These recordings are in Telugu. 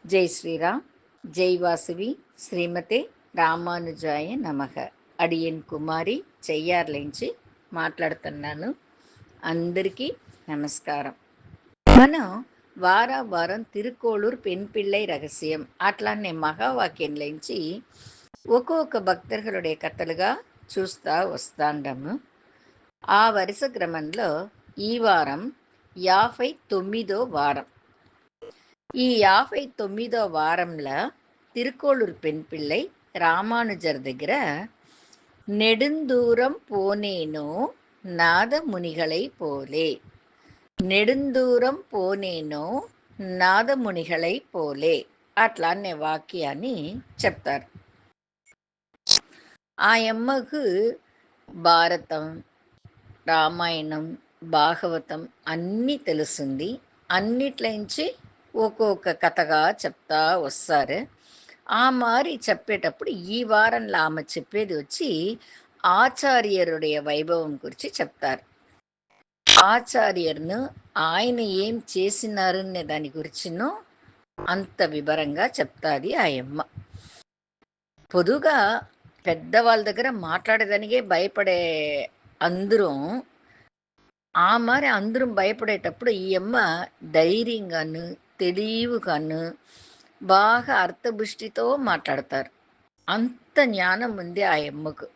జై శ్రీరామ్. జై వాసవి. శ్రీమతే రామానుజాయ నమః. అడియన్ కుమారి చెయ్యార్లేంచి మాట్లాడుతున్నాను. అందరికీ నమస్కారం. మనం వారం తిరుకోళూరు పెన్ పిళ్ళై రహస్యం అట్లానే మహావాక్యంలోంచి ఒక్కొక్క భక్తர்களுடைய కథలుగా చూస్తూ వస్తాండము. ఆ వరుస క్రమంలో ఈ వారం 59వ వారం. ఈ 59వ వారంలో తిరుకోళూరు పెన్ పిళ్ళై రామానుజర్ దగ్గర நெடுந்தூரம் போனேனோ நாதமுனிகளை போலே, నెడుందూరం పోనేనో నాదమునిகளை పోలే అట్లానే వాక్యాన్ని చెప్తారు. ఆ యమ్మకు భారతం, రామాయణం, భాగవతం అన్నీ తెలుస్తుంది. అన్నిట్లోంచి ఒక్కొక్క కథగా చెప్తా వస్తారు. ఆ మారి చెప్పేటప్పుడు ఈ వారంలో ఆమె చెప్పేది వచ్చి ఆచార్యరుடைய వైభవం గురించి చెప్తారు. ఆచార్యర్ను ఆయన ఏం చేసినారనే దాని గురించినో అంత వివరంగా చెప్తాది ఆ యమ్మ. పొదుగా పెద్దవాళ్ళ దగ్గర మాట్లాడేదానికే భయపడే అందరం ఆ మారి అందరం భయపడేటప్పుడు ఈ అమ్మ ధైర్యంగాను తెలివిగాను బాగా అర్థపుష్టితో మాట్లాడతారు. అంత జ్ఞానం ఉంది ఆ అమ్మకు.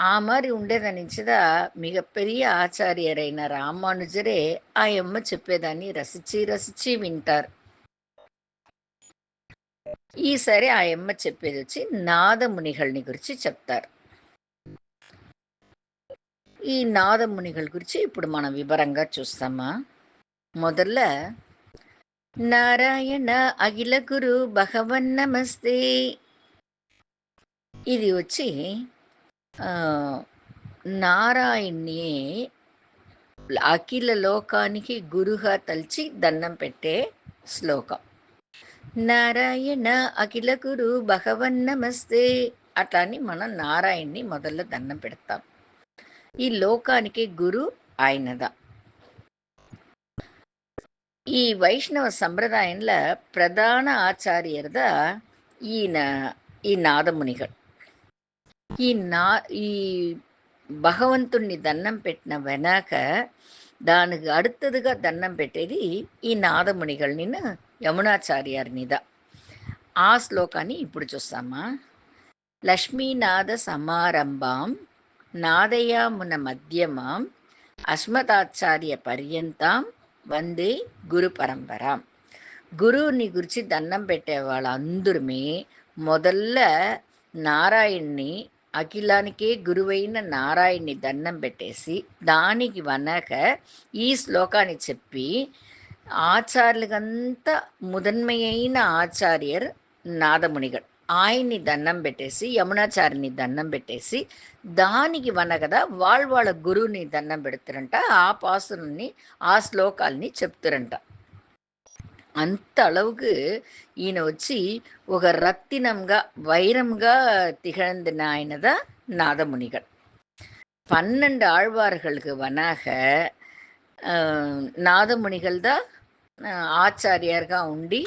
ఆ మారి ఉండేదనించదా మిగపెరియ ఆచార్యరైన రామానుజరే ఆ యమ్మ చెప్పేదాన్ని రసిచి రసిచి వింటారు. ఈసారి ఆ యమ్మ చెప్పేది వచ్చి నాదమునిగల్ని గురించి చెప్తారు. ఈ నాదమునిగల గురించి ఇప్పుడు మనం వివరంగా చూస్తామా. మొదల్ల నారాయణ అఖిల గురు భగవన్ నమస్తే. ఇది వచ్చి నారాయణ్ణి అఖిల లోకానికి గురుగా తలిచి దండం పెట్టే శ్లోకం. నారాయణ అఖిల గురు భగవన్ నమస్తే అట్లాని మనం నారాయణ్ణి మొదల్లో దండం పెడతాం. ఈ లోకానికి గురు ఆయనదా. ఈ వైష్ణవ సంప్రదాయంలో ప్రధాన ఆచార్యర్దా ఈ నాదమునిగల్. ఈ భగవంతుణ్ణి దండం పెట్టిన వెనాక దానికి அடுத்ததுగా దండం పెట్టేది ఈ నాదమునిగల్ని యమునాచార్యార్నిదా. ఆ శ్లోకాన్ని ఇప్పుడు చూస్తామా. లక్ష్మీనాథ సమారంభాం నాదయామున మధ్యమాం అస్మదాచార్య పర్యంతం వందే గురు పరంపరాం. గురువుని గురించి దండం పెట్టే వాళ్ళందరమే మొదల్ల నారాయణ్ణి అఖిలానికే గురువైన నారాయణ్ణి దండం పెట్టేసి దానికి వనక ఈ శ్లోకాన్ని చెప్పి ఆచార్యులకంతా முதன்மையైన ఆచార్యర్ నాదమునిగల్ ఆయన్ని దండం పెట్టేసి యమునాచార్యుని దండం పెట్టేసి దానికి వనగదా వాళ్ళ గురువుని దండం పెడతారంట. ఆ పాసుని ఆ శ్లోకాల్ని చెప్తారంట. అంత அளவுக்கு ఈయన వచ్చి ఒక రత్తినంగా వైరంగా திகழ்ந்தின ఆయనదా నాదమునిగల్. 12 ఆళ్వాர்களுக்கு వనాக నాదమునిగల్ దా ఆచార్యర్గా ఉండి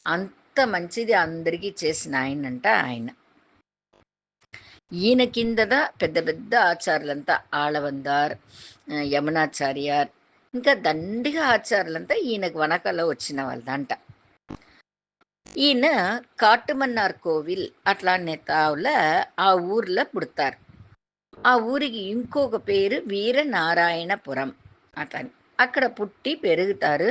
అంత మంచిది అందరికీ చేసిన ఆయనంట ఆయన. ఈయన కిందదా పెద్ద పెద్ద ఆచార్యులంతా ఆళవందార్, యమునాచార్యార్ ఇంకా దండిగా ఆచార్యులంతా ఈయనకు వనకలో వచ్చిన వాళ్ళదంట. ఈయన కాటుమన్నార్ కోవిల్ అట్లానే తావుల ఆ ఊర్లో పుడతారు. ఆ ఊరికి ఇంకొక పేరు వీరనారాయణపురం అట్లా. అక్కడ పుట్టి పెరుగుతారు.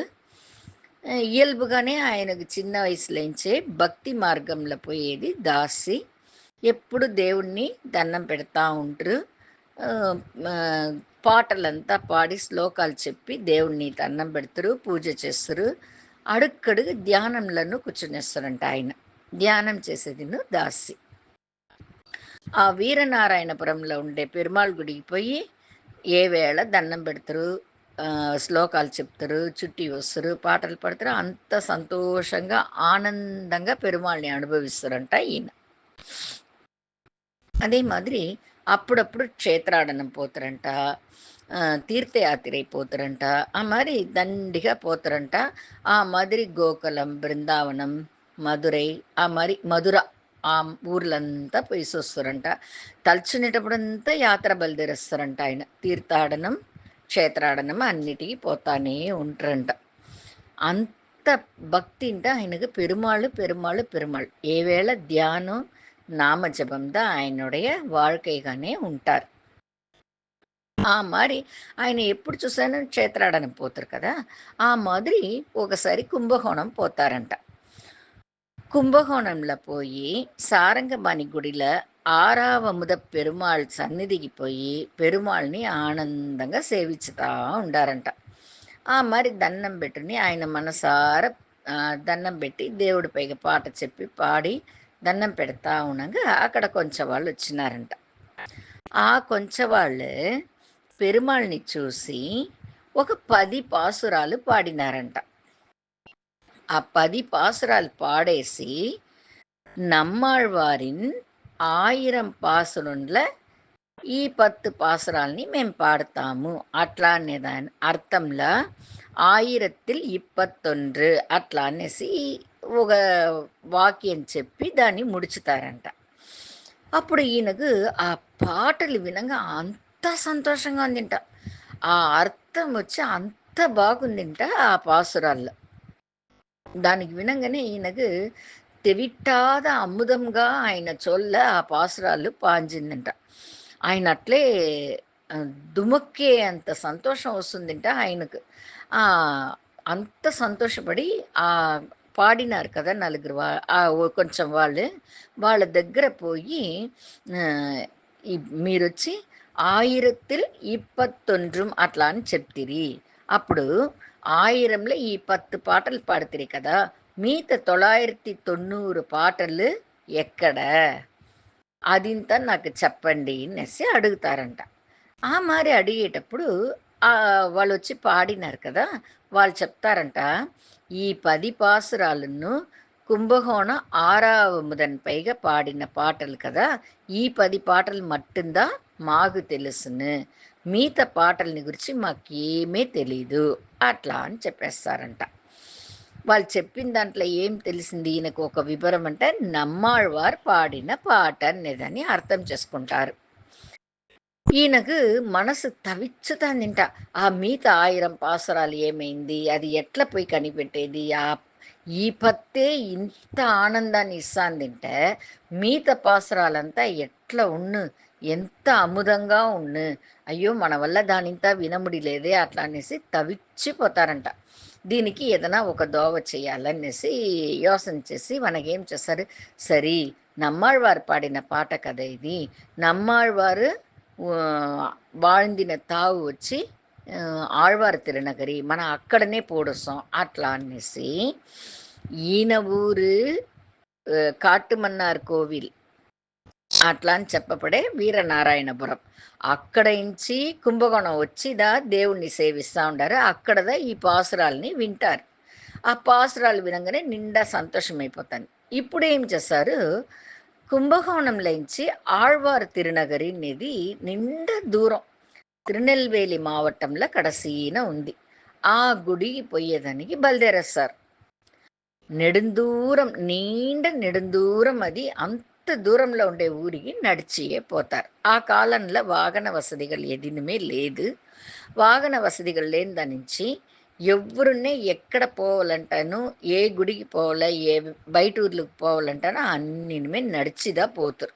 ఇయల్బుగానే ఆయనకు చిన్న వయసులోంచే భక్తి మార్గంలో పోయేది దాసి. ఎప్పుడు దేవుణ్ణి దండం పెడతా ఉంటారు. పాటలంతా పాడి శ్లోకాలు చెప్పి దేవుణ్ణి దండం పెడతారు, పూజ చేస్తారు. అడుక్కడుగు ధ్యానంలను కూర్చునేస్తారంట ఆయన. ధ్యానం చేసేదిను దాసి. ఆ వీరనారాయణపురంలో ఉండే పెరుమాళ్ గుడికి పోయి ఏ వేళ దండం పెడతారు, శ్లోకాలు చెప్తారు, చుట్టి వస్తారు, పాటలు పాడతారు. అంత సంతోషంగా ఆనందంగా పెరుమాళ్ళని అనుభవిస్తారంట ఈయన. அதே மாதிரி అప్పుడప్పుడు క్షేత్రాడనం పోతారంట, తీర్థయాత్ర పోతారంట. ఆ మరి దండిగా పోతారంట. ఆ మాదిరి గోకులం, బృందావనం మదురై ఆ మరి మధుర ఆ ఊర్లంతా పోయేసొస్తారంట. తలుచుకునేటప్పుడంతా యాత్ర బయలుదేరేస్తారంట ఆయన. తీర్థాటనం, క్షేత్రాటనం అన్నిటికి పోతానే ఉంటారంట. అంత భక్తి ఇంట ఆయనకు పెరుమాళ్, పెరుమాళ్, పెరుమాళ్. ఏ వేళ தியானம், நாமஜபம் தான் ఆయனுடைய வாழ்க்கைగానే ఉంటారు. మారి ఆయన ఎప్పుడు చూసాను క్షేత్రాటనం పోతారు కదా! ఆ మాదిరి ఒకసారి కుంభకోణం పోతారంట. కుంభకోణంలో పోయి సారంగపాణి గుడిలో ఆరావముద పెరుమాళ్ సన్నిధికి పోయి పెరుమాళ్ని ఆనందంగా సేవించుతా ఉండారంట. మరి దండం పెట్టుని ఆయన మనసార దండం పెట్టి దేవుడి పైగా పాట చెప్పి పాడి దండం పెడతా ఉండగా అక్కడ కొంచెం వాళ్ళు వచ్చినారంట. ఆ కొంచెం వాళ్ళే పెరుమాళ్ని చూసి ఒక 10 పాసురాలు పాడినారంట. ఆ 10 పాసురాలు పాడేసి நம்மாழ்வாரின் 1000 పాసురుండ్ల ఈ 10 పాసురాల్ని మేము పాడతాము అట్లా అనేదాని అర్థంలో 1021 అట్లా అనేసి ఒక వాక్యం చెప్పి దాన్ని ముడుచుతారంట. అప్పుడు ఈయనకు ఆ పాటలు వినంగా అంత సంతోషంగా ఉందింట. ఆ అర్థం వచ్చి అంత బాగుందింట ఆ పాసురాల్లో. దానికి వినంగానే ఈయనకు తెవిట్టాద అమ్ముదంగా ఆయన చొల్ల ఆ పాసురాలు పాంజిందంట. ఆయన అట్లే దుముక్కే అంత సంతోషం వస్తుందంట ఆయనకు. అంత సంతోషపడి పాడినారు కదా నలుగురు కొంచెం వాళ్ళ దగ్గర పోయి మీరొచ్చి 1021 అట్లా అని చెప్తిరి. అప్పుడు 1000లో ఈ 10 పాటలు పాడుతిరి కదా, మిగతా 990 పాటలు ఎక్కడ? అదింత నాకు చెప్పండి అనేసి అడుగుతారంట. మరి అడిగేటప్పుడు వాళ్ళొచ్చి పాడినారు కదా, వాళ్ళు చెప్తారంట, ఈ 10 పాసురాలను కుంభకోణం 6వ పైగా పాడిన పాటలు కదా, ఈ 10 పాటలు మట్టుందా మాకు తెలుసును, మిగతా పాటల్ని గురించి మాకేమీ తెలీదు అట్లా అని చెప్పేస్తారంట. వాళ్ళు చెప్పిన దాంట్లో ఏం తెలిసింది ఈయనకు ఒక వివరం అంటే నమ్మాళ్వారు పాడిన పాట అనేదని అర్థం చేసుకుంటారు. ఈయనకు మనసు తవిచ్చుతాందింట. ఆ మిగతా 1000 పాసురాలు ఏమైంది, అది ఎట్లా పోయి కనిపెట్టేది, ఈ పత్తే ఇంత ఆనందాన్ని ఇస్తాందింటే మిగతా పాసురాలంతా ఎట్లా ఉన్ను, ఎంత అముదంగా ఉన్ను, అయ్యో మన వల్ల దానింత వినముడి లేదే అట్లా అనేసి తవిచ్చిపోతారంట. దీనికి ఏదైనా ఒక దోవ చేయాలనేసి యోసన చేసి మనకేం చేస్తారు, సరి நம்மாழ்வார் పాడిన పాట కదా ఇది, நம்மாழ்வார் வாழ்ந்தின తావు వచ్చి ఆళ్వార్ తిరునగరి, మనం అక్కడనే పోడొస్తాం అట్లా అనేసి ఈయన ఊరు కాட்டுమன்னாర్ కోవిల్ అట్లా అని చెప్పబడే వీరనారాయణపురం, అక్కడ నుంచి కుంభకోణం వచ్చిదా దేవుణ్ణి సేవిస్తూ ఉంటారు. అక్కడదా ఈ పాసురాల్ని వింటారు. ఆ పాసురాలు వినంగానే నిండా సంతోషమైపోతాను. ఇప్పుడు ఏం చేస్తారు, కుంభకోణంలోంచి ఆళ్వార్ తిరునగరి అనేది నిండా దూరం, తిరునెల్వేలి మావట్టంలో కడసీన ఉంది. ఆ గుడికి పోయేదానికి బయలుదేరేస్తారు. నెడుందూరం నెడుందూరం అది అంత దూరంలో ఉండే ఊరికి నడిచియే పోతారు. ఆ కాలంలో వాహన వసతిகள் ఎదినమే లేదు. వాహన వసతిகள் లేని దాని నుంచి ఎవరున్నే ఎక్కడ పోవాలంటాను, ఏ గుడికి పోవాలా, ఏ బయట ఊర్లకు పోవాలంటానో అన్నిమే నడిచిదా పోతారు.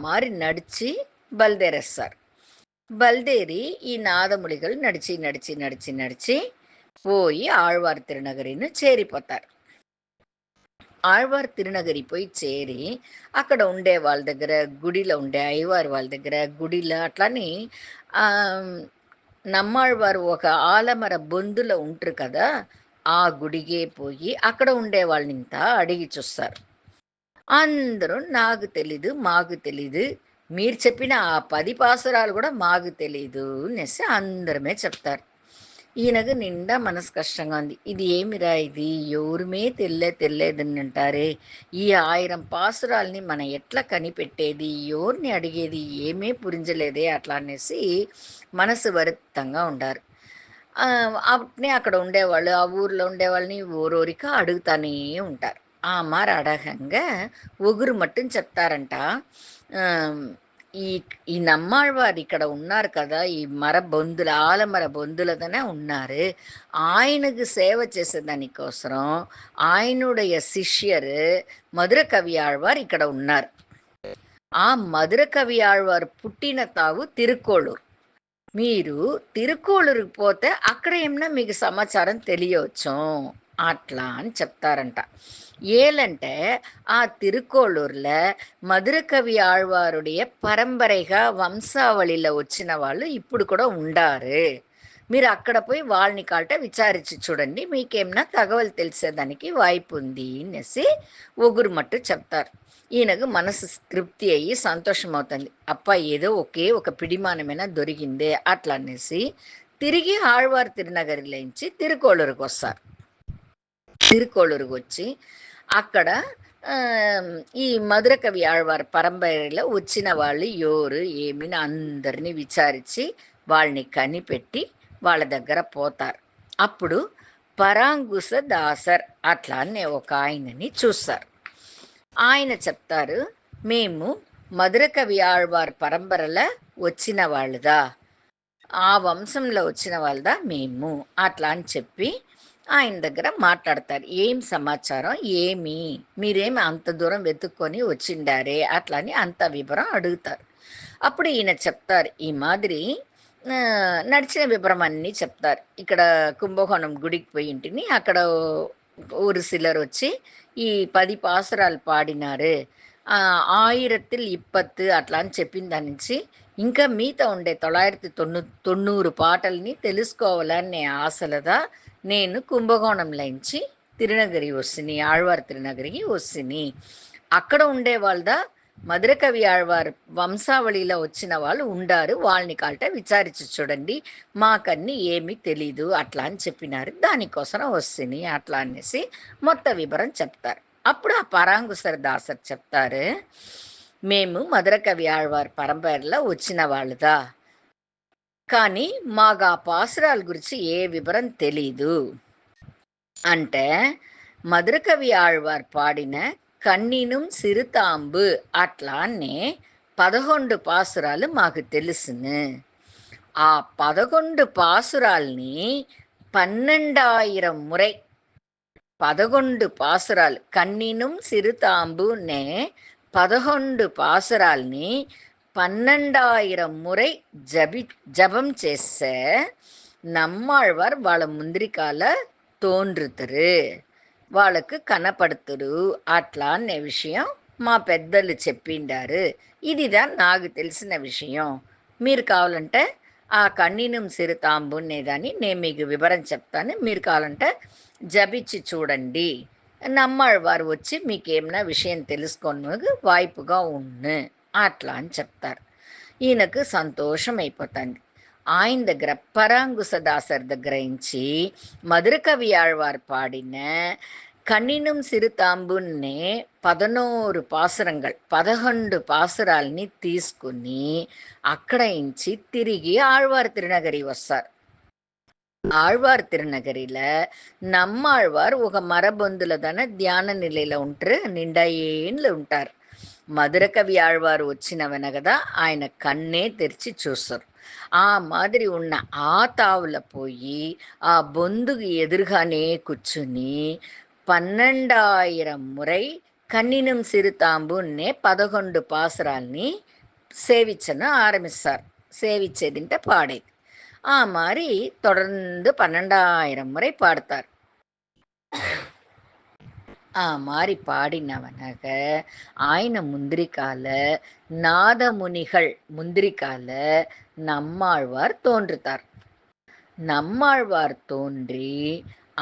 మారి నడిచి బయలుదేరేస్తారు. బయలుదేరి ఈ నాదముడిகள் నడిచి నడిచి నడిచి నడిచి పోయి ఆళ్వార్ తిరునగరిని చేరిపోతారు. ఆళ్వార్ తిరునగరి పోయి చేరి అక్కడ ఉండే వాళ్ళ దగ్గర, గుడిలో ఉండే అయ్యవారు వాళ్ళ దగ్గర గుడిలో అట్లని நம்மாழ்వారు ఒక ఆలమర బొందులో ఉంటారు కదా, ఆ గుడికే పోయి అక్కడ ఉండే వాళ్ళనింత అడిగి చూస్తారు. అందరూ నాకు తెలీదు, మాకు తెలీదు, మీరు చెప్పిన ఆ 10 పాసురాలు కూడా మాకు తెలీదు అనేసి అందరమే చెప్తారు. ఈయనకు నిండా మనసు కష్టంగా ఉంది. ఇది ఏమిరా ఇది, ఎవరుమే తెల్లేదని అంటారే, ఈ 1000 పాసురాల్ని మనం ఎట్లా కనిపెట్టేది, ఎవరిని అడిగేది, ఏమీ పురించలేదే అట్లా అనేసి మనసు వరుత్తంగా ఉండారు. అట్నే అక్కడ ఉండేవాళ్ళు, ఆ ఊర్లో ఉండేవాళ్ళని ఓరోరిక అడుగుతానే ఉంటారు. ఆ మారి అడగంగా ఒగురు మట్టుని చెప్తారంట. ఆహ్, ఈ ఈ నమ్మాళ్వారు ఇక్కడ ఉన్నారు కదా! ఈ మర బొందుల ఆలమర బొందులదనే ఉన్నారు. ఆయనకు సేవ చేసేదానికోసరం ఆయనుடைய శిష్యరు మధుర కవి ఆళ్వార్ ఇక్కడ ఉన్నారు. ఆ మధుర కవి ఆళ్వార్ పుట్టిన తావు తిరుక్కోళ్ళూరు. మీరు తిరుక్కోళ్ళూరుకి పోతే అక్కడ ఏమన్నా మీకు సమాచారం తెలియవచ్చుం. అట్లా అని చెప్తారంట. ఏలంటే ఆ తిరుక్కోళ్ళూర్ల మధురకవి ఆళ్వారుடைய పరంపరగా వంశావళిలో వచ్చిన వాళ్ళు ఇప్పుడు కూడా ఉండారు. మీరు అక్కడ పోయి వాళ్ళని కాల్ట విచారించి చూడండి. మీకేమన్నా తగవలు తెలిసేదానికి వాய்ப்பு ఉంది అనేసి ఒగురు మట్టు చెప్తారు. ఈయనకు మనసు తృప్తి అయ్యి సంతోషమవుతుంది. అబ్బా! ఏదో ఒకే ఒక పిడిమానమైనా దొరికిందే అట్లా అనేసి తిరిగి ఆళ్వార్ తిరునగరిలోంచి తిరుక్కోళ్ళూరుకొస్తారు. తిరుక్కోళ్ళూరుకొచ్చి అక్కడ ఈ మధుర కవి ఆళ్వార్ పరంపరలో వచ్చిన వాళ్ళు ఎవరు ఏమిని అందరినీ విచారించి వాళ్ళని కనిపెట్టి వాళ్ళ దగ్గర పోతారు. అప్పుడు పరాంగుశ దాసర్ అట్లా అనే ఒక ఆయనని చూస్తారు. ఆయన చెప్తారు, మేము మధుర కవి ఆళ్వార్ పరంపరలో వచ్చిన వాళ్ళదా, ఆ వంశంలో వచ్చిన వాళ్ళదా మేము అట్లా అని చెప్పి ఆయన దగ్గర మాట్లాడతారు. ఏం సమాచారం ఏమి, మీరేమి అంత దూరం వెతుక్కొని వచ్చిండారే అట్లా అని అంత వివరం అడుగుతారు. అప్పుడు ఈయన చెప్తారు, ఈ మాదిరి నడిచిన వివరం అన్నీ చెప్తారు. ఇక్కడ కుంభకోణం గుడికి పోయింటిని, అక్కడ ఊరు సిల్లర్ వచ్చి ఈ 10 పాసురాలు పాడినారు, 1020 అట్లా అని చెప్పిన దాని నుంచి ఇంకా మిగతా ఉండే 990 పాటల్ని తెలుసుకోవాలనే ఆశలదా నేను కుంభకోణంలోంచి తిరునగరి వస్తుని, ఆళ్వార్ తిరునగరికి వస్తుని. అక్కడ ఉండే వాళ్ళదా మధురకవి ఆళ్వార్ వంశావళిలో వచ్చిన వాళ్ళు ఉండారు, వాళ్ళని కాల్ట విచారించి చూడండి, మాకన్నీ ఏమీ తెలీదు అట్లా అని చెప్పినారు, దానికోసం వస్తుని అట్లా అనేసి మొత్తం వివరం చెప్తారు. అప్పుడు ఆ పరాంగుశర దాసర్ చెప్తారు, మేము మధురకవి ఆళ్వార్ పరంపరలో వచ్చిన వాళ్ళదా, కానీ మాకు ఆ పాసురాల గురించి ఏ వివరం తెలీదు అంటే, మధురకవి ఆళ్వార్ పాడిన కన్నినుం సిరుతాంబు అట్లానే 11 పాసురాలు మాకు తెలుసును. ఆ 11 పాసురాల్ని 12,000 ముறை 11 పాసురాలు కన్నినుం సిరుతాంబునే 11 పాసురాల్ని 12,000 ముறை ஜபம் చేస్తే நம்மாழ்வார் వాళ్ళ ముందరికాల తోన్రుతరు, వాళ్ళకు కనపడుతురు అట్లా అనే విషయం మా పెద్దలు చెప్పిండారు. ఇదిదా నాకు తెలిసిన విషయం. మీరు కావాలంటే ఆ కన్నినం సిరుతాంబునేదాన్ని నేను మీకు వివరం చెప్తాను, మీరు కావాలంటే జపించి చూడండి, నమ్మాళ్వారు వచ్చి మీకేమైనా విషయం తెలుసుకొని వాய்పుగా ఉన్ను అట్లా అని చెప్తారు. ఈయనకు సంతోషం అయిపోతుంది. ఆయన దగ్గర పరాంగుశ దాసర్ దగ్గర నుంచి మధురకవి ఆళ్వార్ పాడిన కన్నినం సిరుతాంబున్నే 11 పాసురంగల్ 11 పాసురాల్ని తీసుకుని అక్కడ నుంచి తిరిగి ఆళ్వార్ తిరునగరి వస్తారు. ఆళ్వార్ తిరునగరిల நம்மாழ்வார் ఒక మరబొందులదన ధ్యాన నిலையில ఉంటారు, నిండా ఏండ్లు ఉంటారు. మధురకవి ఆళ్వారు వచ్చినవన కదా ఆయన కన్నే తెరిచి చూస్తారు. ఆ మాదిరి ఉన్న ఆ తావుల పోయి ఆ బొందుకు ఎదురుగానే కూర్చుని 12,000 ముறை కన్నినం సిరుతాంబున్నే 11 పాసురాల్ని సేవించను ఆరంభిస్తారు. సేవించేదింటే పాడేది. ఆ మారి தொடர்ந்து 12,000 முறை பாடுத்தார். ఆ మారి పాడినవనగ ఆయన ముందరికాల నాదమునిகள் ముందరికాల நம்மாழ்வார் తోన్రుతారు. நம்மாழ்వార్ తోన్రి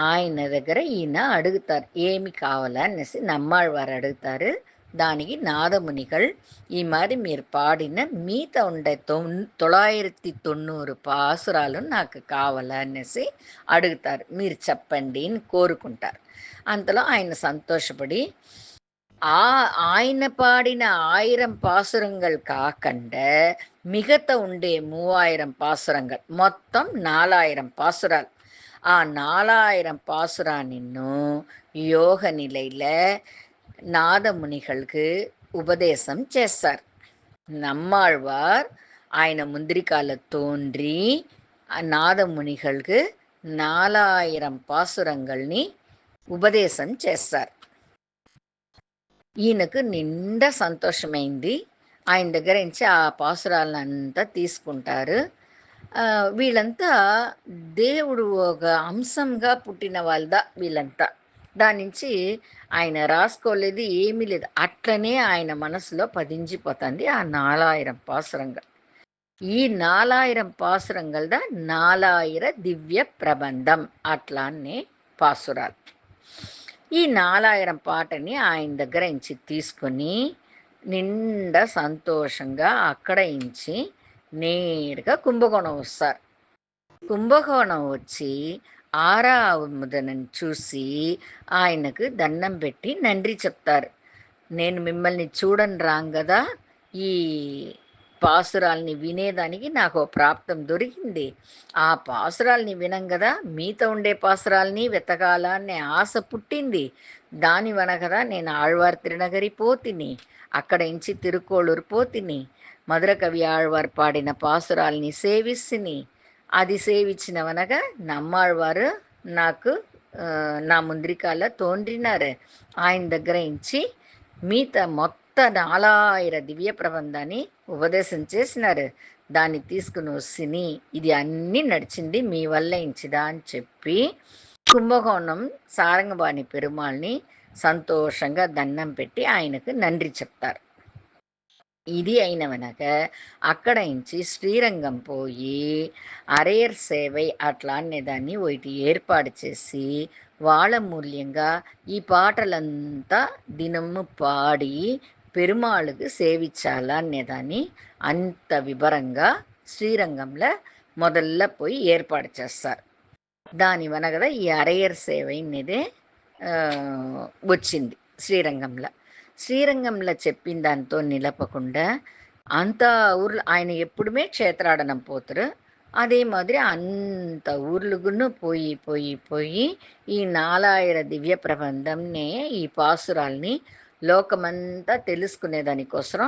ఆయన దగ్గర ఈయన అడుగుతారు, ఏమి కావాలా అనేసి நம்மாழ்వాர் అడుగుతారు. దానికి నాదమునిகள் ఈ మరి మీరు పాడిన మిగతా ఉండే 990 పాసురాలు నాకు కావాలా అనేసి అడుగుతారు. మీరు చెప్పండి అని కోరుకుంటారు. అంతలో ఆయన సంతోషపడి ఆయన పాడిన 1000 పాసురంగల్ కాకుండా మిగతా ఉండే 3000 పాసురంగల్ మొత్తం 4000 పాసురాలు ஆ 4000 பாசுரானின்னும் யோக நிலையில నాదమునిகளுக்கு ఉపదేశం చేస్తారు. நம்மாழ்வார் ఆయన ముందరికాల తోండ్రి నాదమునిகளுக்கு 4000 పాసురంగల్ని ఉపదేశం చేస్తారు. ఈయనకు నిండా సంతోషమైంది. ఆయన దగ్గర నుంచి ఆ పాసురాలనంతా తీసుకుంటారు. వీళ్ళంతా దేవుడు ఒక అంశంగా పుట్టిన వాళ్ళదా వీళ్ళంతా. దాని నుంచి ఆయన రాసుకోలేదు, ఏమీ లేదు. అట్లనే ఆయన మనసులో పదించిపోతుంది ఆ 4000 పాసురంగల్. ఈ 4000 పాసురంగల్దా 4000 దివ్య ప్రబంధం అట్లానే పాసురాలు. ఈ 4000 పాటని ఆయన దగ్గర నుంచి తీసుకొని నిండా సంతోషంగా అక్కడ నుంచి నేరుగా కుంభకోణం వస్తారు. కుంభకోణం వచ్చి ఆరాముదనని చూసి ఆయనకు దండం పెట్టి నండ్రి చెప్తారు. నేను మిమ్మల్ని చూడని రాం కదా, ఈ పాసురాల్ని వినేదానికి నాకు ప్రాప్తం దొరికింది. ఆ పాసురాల్ని వినం కదా, మీతో ఉండే పాసురాల్ని వెతకాల అనే ఆశ పుట్టింది. దాని వన కదా నేను ఆళ్వార్ తిరునగరి పోతిని, అక్కడ నుంచి తిరుకోళూరు పోతిని, మధుర కవి ఆళ్వార్ పాడిన పాసురాల్ని సేవిస్తుని. అది సేవించినవనగా నమ్మాళ్వారు నాకు నా ముందరికాల తోండ్రినారు. ఆయన దగ్గర నుంచి మిగతా మొత్తం 4000 దివ్య ప్రబంధాన్ని ఉపదేశం చేసినారు. దాన్ని తీసుకుని వస్తుని ఇది అన్నీ నడిచింది మీ వల్ల ఇంచిదా అని చెప్పి కుంభకోణం సారంగబాణి పెరుమాళ్ళని సంతోషంగా దండం పెట్టి ఆయనకు నండ్రి చెప్తారు. ఇది అయినవనక అక్కడ నుంచి శ్రీరంగం పోయి అరేర్ సేవై అట్లా అనేదాన్ని ఒకటి ఏర్పాటు చేసి వాళ్ళ మూల్యంగా ఈ పాటలంతా దినము పాడి పెరుమాళ్ళకు సేవించాలా అనేదాన్ని అంత వివరంగా శ్రీరంగంలో మొదల్లో పోయి ఏర్పాటు చేస్తారు. దాని వన కదా ఈ అరయ్యర్ సేవ అనేదే వచ్చింది శ్రీరంగంలో. శ్రీరంగంలో చెప్పిన దాంతో నిలపకుండా అంత ఊర్లు ఆయన ఎప్పుడుమే క్షేత్రాడనం పోతారు. అదే మాదిరి అంత ఊర్లుగును పోయి పోయి పోయి ఈ 4000 దివ్య ప్రబంధంనే ఈ పాసురాల్ని లోకమంతా తెలుసుకునేదానికోసం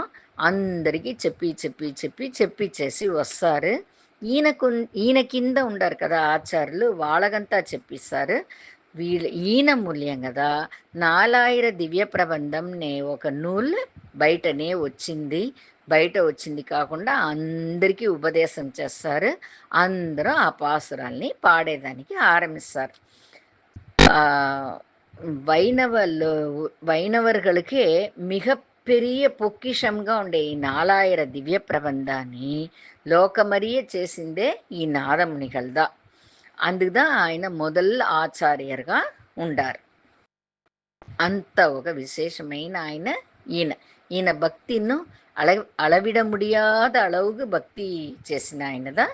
అందరికీ చెప్పి చెప్పి చెప్పి చెప్పిచ్చేసి వస్తారు. ఈయన కింద ఉండారు కదా ఆచార్యులు, వాళ్ళకంతా చెప్పిస్తారు. ఈయన మూల్యం కదా 4000 దివ్య ప్రబంధం నే ఒక నూల్ బయటనే వచ్చింది. బయట వచ్చింది కాకుండా అందరికీ ఉపదేశం చేస్తారు. అందరూ ఆ పాసురాల్ని పాడేదానికి ఆరంభిస్తారు. வைணவர்களுக்கே மிகப்பெரிய பொக்கிஷంగా ఉండే ఈ 4000 దివ్య ప్రబంధాన్ని లోకమరియ చేసిందే ఈ నాదమునిగల్దా. అందుకుதான் ఆయన మొదల్ ఆచార్యర్గా ఉండారు. అంత ఒక విశేషమైన ఆయన ఈయన భక్తిను அளவிட முடியாத அளவுக்கு భక్తి చేసిన ఆయనదా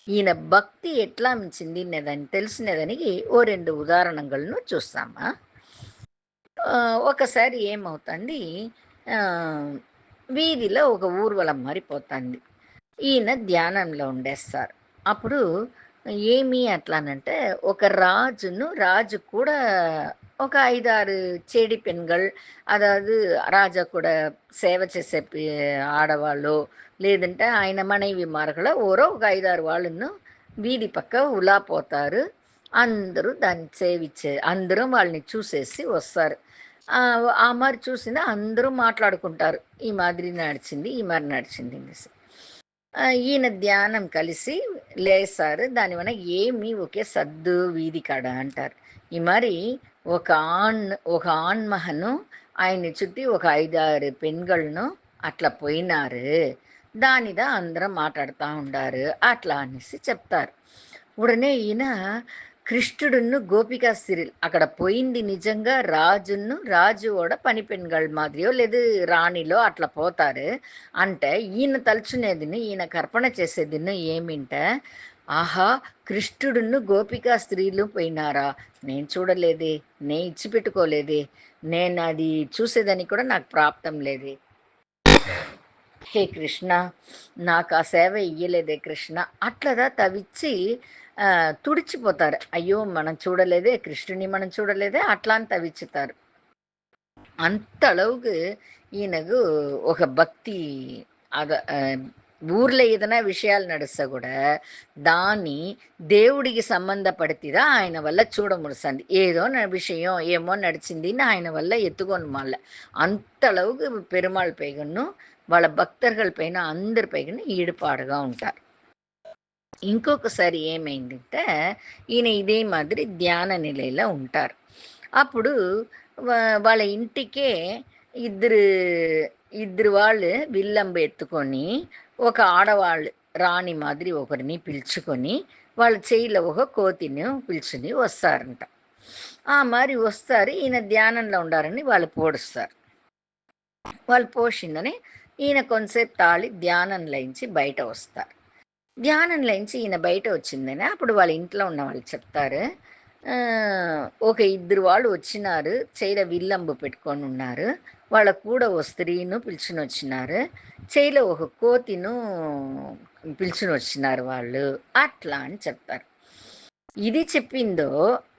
ఈయన భక్తి ఎట్లా చెందినదని తెలిసినదానికి ఓ 2 ఉదాహరణలను చూస్తామా. ఒకసారి ఏమవుతుంది, వీధిలో ఒక ఊర్వలం మారిపోతుంది. ఈయన ధ్యానంలో ఉండేస్తారు. అప్పుడు ఏమి అట్లానంటే ఒక రాజు కూడా ఒక 5-6 చేడి పెన్கள், అదాదు రాజా కూడా సేవ చేసే ఆడవాళ్ళు, లేదంటే ఆయన మనవిమార్గలో ఓరో ఒక 5-6 వాళ్ళను వీధి పక్క ఉలా పోతారు. అందరూ దాన్ని సేవించే అందరూ వాళ్ళని చూసేసి వస్తారు. ఆ మరి చూసిన అందరూ మాట్లాడుకుంటారు, ఈ మాదిరి నడిచింది, ఈ మరి నడిచింది అనేసి. ఈయన ధ్యానం కలిసి లేస్తారు. దానివల్ల ఏమి ఒకే సద్దు వీధి కాడ అంటారు. ఈ మరి ఒక ఆణ్మహను ఆయన్ని చుట్టి ఒక 5-6 పెన్గళ్ళను అట్లా పోయినారు. దానిదా అందరం మాట్లాడుతూ ఉండారు అట్లా అనేసి చెప్తారు. ఉడనే ఈయన కృష్ణుడును గోపికా సిరిల్ అక్కడ పోయింది నిజంగా రాజుவோட పని పెన్గళ్ మాదిరియో లేదు రాణిలో అట్లా పోతారు అంటే ఈయన తలుచునేదిని ఈయన కర్పణ చేసేదిను ఏమింటే, ఆహా కృష్ణుడును గోపికా స్త్రీలు పోయినారా, నేను చూడలేదే, నేను ఇచ్చిపెట్టుకోలేదే, నేను అది చూసేదని కూడా నాకు ప్రాప్తం లేదే. హే కృష్ణ, నాకు ఆ సేవ ఇయ్యలేదే కృష్ణ, అట్లదా తవిచ్చి తుడిచిపోతారు. అయ్యో మనం చూడలేదే, కృష్ణుని మనం చూడలేదే, అట్లా అని తవిచ్చుతారు. அந்த அளவுக்கு ఈయనకు ఒక భక్తి అద ఊర్లో ఏదైనా విషయాలు నడుస్తా కూడా దాన్ని దేవుడికి సంబంధపడితిదా ఆయన వల్ల చూడముడుస్తుంది. ఏదో విషయం ఏమో నడిచింది ఆయన వల్ల ఎత్తుకొని మళ్ళీ అంతளவுக்கு పెరుమాళ్ పైగను వాళ్ళ భక్తர்கள் పైన అందరి పైన ఈడుపాడుగా ఉంటారు. ఇంకొకసారి ఏమైందంటే ఈయన ఇదే మాదిరి ధ్యాన నిలయలో ఉంటారు. అప్పుడు వాళ్ళ ఇంటికే ఇద్దరు ఇద్దరు వాళ్ళు విల్లంబు ఎత్తుకొని ఒక ఆడవాళ్ళు రాణి మాదిరి ఒకరిని పిలుచుకొని వాళ్ళ చేయిలో ఒక కోతిని పిలుచుని వస్తారంట. మరి వస్తారు, ఈయన ధ్యానంలో ఉండారని వాళ్ళు పోడుస్తారు. వాళ్ళు పోషిందని ఈయన కొంతసేపు తాళి ధ్యానంలోంచి బయట వస్తారు. ధ్యానంలోంచి ఈయన బయట వచ్చిందని అప్పుడు వాళ్ళ ఇంట్లో ఉన్న వాళ్ళు చెప్తారు. ఒక ఇద్దరు వాళ్ళు వచ్చినారు, చేయిలో విల్లంబు పెట్టుకొని ఉన్నారు. వాళ్ళ కూడా ఓ స్త్రీను పిలుచుని వచ్చినారు, చేయిలో ఒక కోతిను పిలుచుని వచ్చినారు వాళ్ళు, అట్లా అని చెప్తారు. ఇది చెప్పిందో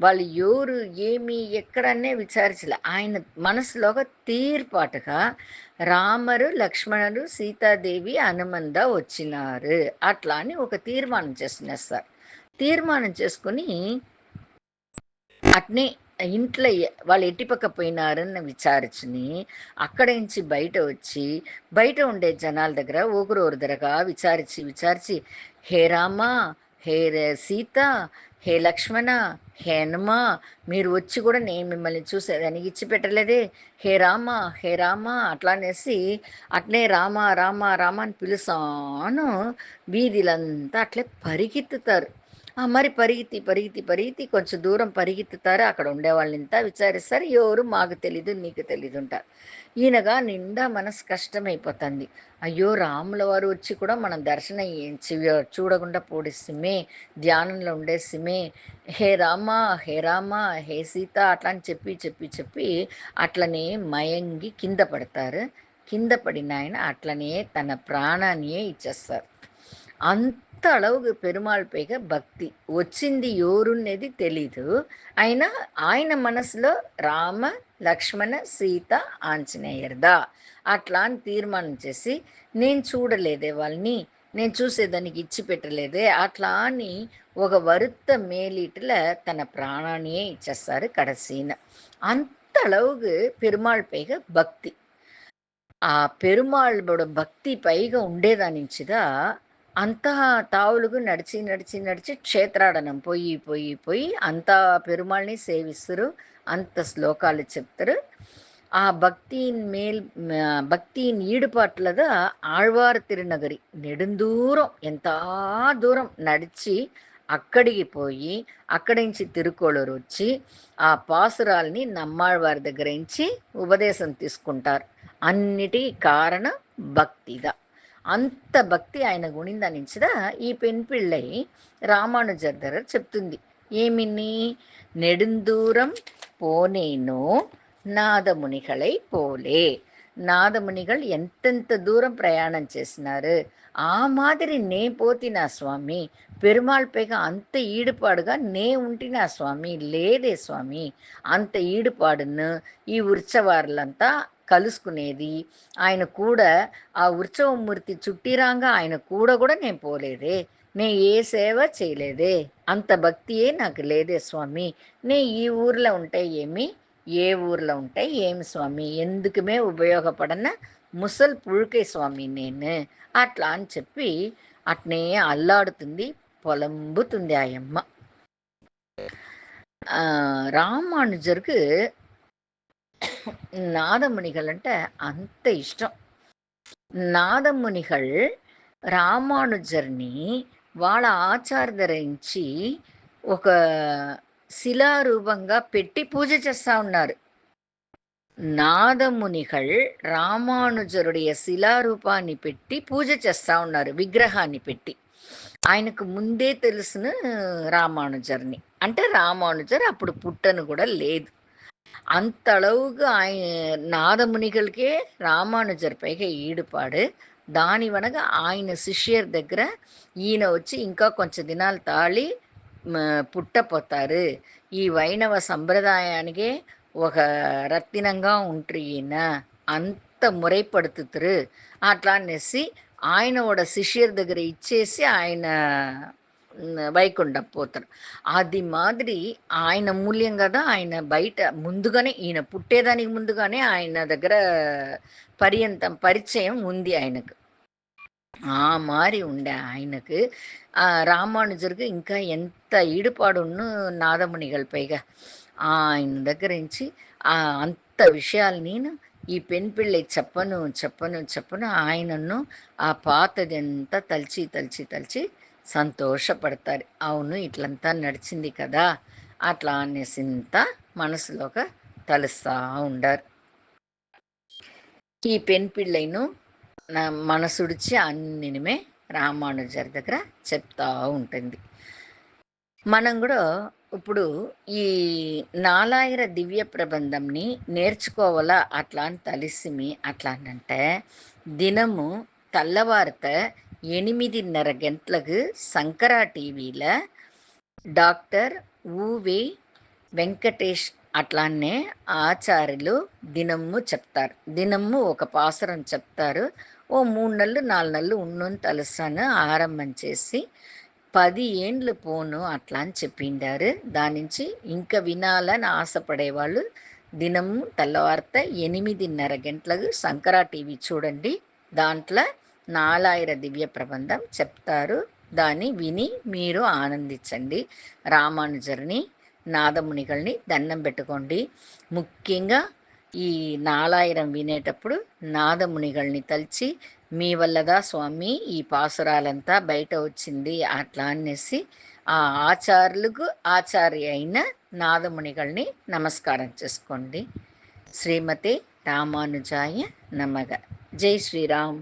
వాళ్ళు ఎవరు ఏమి ఎక్కడనే విచారించలే. ఆయన మనసులోగా తీర్పాటుగా రామరు లక్ష్మణుడు సీతాదేవి హనుమంద వచ్చినారు అట్లా అని ఒక తీర్మానం చేసుకునేస్తారు. తీర్మానం చేసుకుని అట్నే ఇంట్లో వాళ్ళు ఎట్టిపక్క పోయినారని విచారించుని అక్కడి నుంచి బయట వచ్చి బయట ఉండే జనాల దగ్గర ఒకరు దగ్గరగా విచారించి విచారించి హే రామ, హే సీత, హే లక్ష్మణ, హే హనుమ, మీరు వచ్చి కూడా నేను మిమ్మల్ని చూసేదానికి ఇచ్చిపెట్టలేదే, హే రామ, హే రామ అట్లా అనేసి అట్నే రామ రామ రామ అని పిలుసాను వీధిలంతా అట్లే పరిగెత్తుతారు. మరి పరిగెత్తి పరిగెత్తి పరిగెత్తి కొంచెం దూరం పరిగెత్తుతారు. అక్కడ ఉండేవాళ్ళంతా విచారిస్తారు. ఎవరు మాకు తెలీదు నీకు తెలీదు అంటారు. ఈయనగా నిండా మనసు కష్టమైపోతుంది. అయ్యో రాముల వారు వచ్చి కూడా మనం దర్శనం చూడకుండా పోడిస్తుమే, ధ్యానంలో ఉండేసిమే, హే రామ, హే రామ, హే సీత అట్లా అని చెప్పి చెప్పి చెప్పి అట్లనే మయంగి కింద పడతారు. కింద పడిన ఆయన అట్లనే తన ప్రాణాన్నే ఇచ్చేస్తారు. అంత அளவுக்கு పెరుమాళ్ పైగా భక్తి వచ్చింది ఎవరున్నది తెలీదు. అయినా ఆయన మనసులో రామ లక్ష్మణ సీత ఆంజనేయర్దా అట్లా అని తీర్మానం చేసి నేను చూడలేదే వాళ్ళని, నేను చూసేదానికి ఇచ్చి పెట్టలేదే అట్లా అని ఒక వరుத்த మేలీటుల తన ప్రాణాన్నే ఇచ్చేస్తారు కడసీన. అంత அளவுக்கு పెరుమాళ్ పైగా భక్తి. ఆ పెరుమాళోட భక్తి పైగా ఉండేదానించిదా అంతా తావులుగు నడిచి నడిచి నడిచి క్షేత్రాడనం పోయి పోయి పోయి అంతా పెరుమాళ్ళని సేవిస్తారు. అంత శ్లోకాలు చెప్తారు. ఆ భక్తిயின் மேல் பக்தியின் ஈடுபாட்டில் தான் ஆழ்வார் திருநகரி நெடுந்தூரம் ఎంత దూరం నడిచి అక్కడికి పోయి అక్కడి నుంచి తిరుకోళూరు వచ్చి ఆ పాసురాల్ని నమ్మాళ్వారి దగ్గర నుంచి ఉపదేశం తీసుకుంటారు. అన్నిటికీ కారణం భక్తిదా. అంత భక్తి ఆయన గుణిందనించదా ఈ పెన్ పిళ్ళై రామానుజర్ దగ్గర చెప్తుంది. ఏమిని నెడుందూరం పోనేనో నాదమునిகளை పోలే. నాదమునిகள் ఎంతెంత దూరం ప్రయాణం చేసినారు ఆ మాదిరి నే పోతినా స్వామి, పెరుమాళ్ పైగా అంత ఈడుపాడుగా నే ఉంటినా స్వామి లేదే స్వామి. అంత ఈడుపాడును ఈ ఉత్సవార్లంతా కలుసుకునేది ఆయన కూడా ఆ ఉత్సవమూర్తి చుట్టిరాంగా ఆయన కూడా నేను పోలేదే, నే ఏ సేవ చేయలేదే, అంత భక్తియే నాకు లేదే స్వామి. నే ఈ ఊర్లో ఉంటే ఏమి, ఏ ఊర్లో ఉంటే ఏమి స్వామి, ఎందుకుమే ఉపయోగపడన ముసల్ పుழுకై స్వామి నేను అట్లా అని చెప్పి అట్నే అల్లాడుతుంది, పొలంబుతుంది ఆయమ్మ. రామానుజருக்கு నాదమునిகள் అంటే అంత ఇష్టం. నాదమునిகள் రామానుజర్ని వాళ్ళ ఆచార్యరించి ఒక శిలారూపంగా పెట్టి పూజ చేస్తా ఉన్నారు. నాదమునిகள் రామానుజరుடைய శిలారూపాన్ని పెట్టి పూజ చేస్తా ఉన్నారు, విగ్రహాన్ని పెట్టి. ఆయనకు ముందే తెలుసును రామానుజర్ని, అంటే రామానుజర్ అప్పుడు పుట్టను కూడా లేదు. அந்த அளவுக்கு நாதமுனிகளுக்கே ராமானுஜர் பைக ஈடுபாடு. దాని వనగ ఆయన శిష్యర్ దగ్గర ఈయన వచ్చి ఇంకా కొంచెం దినాలు తాళి పుట్టపోతారు. ఈ వైణవ సంప్రదాయానికే ఒక రత్తినంగా ఉంట్రు ఈయన. అంత మురైపడుతుతురు. అట్లా అనేసి ఆయనోட శిష్యర్ దగ్గర ఇచ్చేసి ఆయన వైకుంఠం పోతారు. అది మాదిరి ఆయన మూల్యం కదా, ఆయన బయట ముందుగానే ఈయన పుట్టేదానికి ముందుగానే ఆయన దగ్గర పరిచయం ఉంది ఆయనకు. ఆ మారి ఉండే ఆయనకు రామానుజருக்கு ఇంకా ఎంత ఈడుపాడును నాదమునిகள் పైగా ఆయన దగ్గర నుంచి అంత విషయాలు నేను ఈ పెన్ పిళ్ళై చెప్పను చెప్పను చెప్పను ఆయనను ఆ పాతదంతా తలిచి తలిచి తలిచి సంతోషపడతారు. అవును ఇట్లంతా నడిచింది కదా అట్లా అనేసింత మనసులోక తలుస్తా ఉండారు. ఈ పెన్ పిళ్ళైను మనసుడిచి అన్నినిమే రామానుజర్ దగ్గర చెప్తా ఉంటుంది. మనం కూడా ఇప్పుడు ఈ నాలాయిర దివ్య ప్రబంధంని నేర్చుకోవాలా అట్లా అని తలిసిమి అట్లా అంటే దినము తెల్లవారిత 8:30 గంటలకు శంకర టీవీలో డాక్టర్ ఊవి వెంకటేష్ అట్లానే ఆచార్యులు దినము చెప్తారు. దినము ఒక పాసురం చెప్తారు. ఓ 3 నెలలు 4 నెలలు ఉన్నోని తలుసాను ఆరంభం చేసి 10 ఏండ్లు పోను అట్లా అని చెప్పిండారు. దాని నుంచి ఇంకా వినాలని ఆశపడేవాళ్ళు దినము తెల్లవారిత 8:30 గంటలకు శంకర టీవీ చూడండి. దాంట్లో నాలాయిర దివ్య ప్రబంధం చెప్తారు. దాన్ని విని మీరు ఆనందించండి. రామానుజర్ని నాదమునిగల్ని దండం పెట్టుకోండి. ముఖ్యంగా ఈ నాలాయిరం వినేటప్పుడు నాదమునిగల్ని తలిచి మీ వల్లదా స్వామి ఈ పాసురాలంతా బయట వచ్చింది అట్లా అనేసి ఆ ఆచార్యులకు ఆచార్య అయిన నాదమునిగల్ని నమస్కారం చేసుకోండి. శ్రీమతి రామానుజాయ నమః. జై శ్రీరామ్.